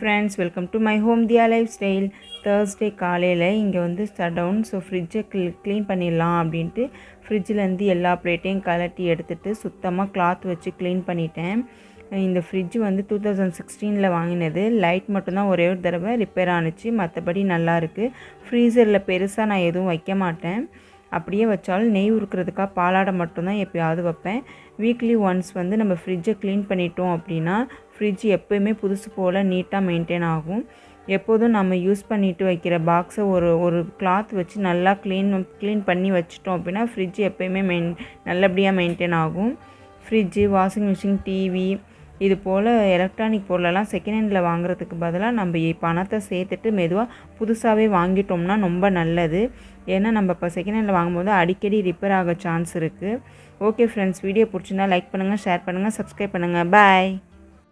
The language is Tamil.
Friends, welcome to my home Dia lifestyle. Thursday காலையில் இங்கே வந்து ஷட்டவுன். ஸோ ஃப்ரிட்ஜை க்ளீன் பண்ணிடலாம் அப்படின்ட்டு ஃப்ரிட்ஜிலேருந்து எல்லா பிளேட்டையும் கலட்டி எடுத்துகிட்டு சுத்தமாக கிளாத் வச்சு க்ளீன் பண்ணிட்டேன். இந்த ஃப்ரிட்ஜ் வந்து 2016 வாங்கினது. லைட் மட்டும்தான் ஒரே ஒரு தடவை ரிப்பேர் ஆணுச்சு, மற்றபடி நல்லாயிருக்கு. ஃப்ரீசரில் பெருசாக நான் எதுவும் வைக்க மாட்டேன். அப்படியே வச்சாலும் நெய் உருக்கிறதுக்காக பாலாடை மட்டும்தான் எப்போயாவது வைப்பேன். வீக்லி ஒன்ஸ் வந்து நம்ம ஃப்ரிட்ஜை க்ளீன் பண்ணிட்டோம் அப்படின்னா ஃப்ரிட்ஜ் எப்போயுமே புதுசு போல் நீட்டாக மெயின்டைன் ஆகும். எப்போதும் நம்ம யூஸ் பண்ணிவிட்டு வைக்கிற பாக்ஸை ஒரு கிளாத் வச்சு நல்லா க்ளீன் பண்ணி வச்சிட்டோம் அப்படின்னா ஃப்ரிட்ஜ் எப்போயுமே நல்லபடியாக மெயின்டைன் ஆகும். ஃப்ரிட்ஜு, வாஷிங் மிஷின், டிவி இது போல் எலக்ட்ரானிக் பொருளெல்லாம் செகண்ட் ஹேண்டில் வாங்குறதுக்கு பதிலாக நம்ம பணத்தை சேர்த்துட்டு மெதுவாக புதுசாகவே வாங்கிட்டோம்னா ரொம்ப நல்லது. ஏன்னா நம்ம இப்போ செகண்ட் ஹேண்டில் வாங்கும்போது அடிக்கடி ரிப்பேர் ஆக சான்ஸ் இருக்குது. ஓகே ஃப்ரெண்ட்ஸ், வீடியோ பிடிச்சிருந்தா லைக் பண்ணுங்கள், ஷேர் பண்ணுங்கள், சப்ஸ்கிரைப் பண்ணுங்கள். பாய்.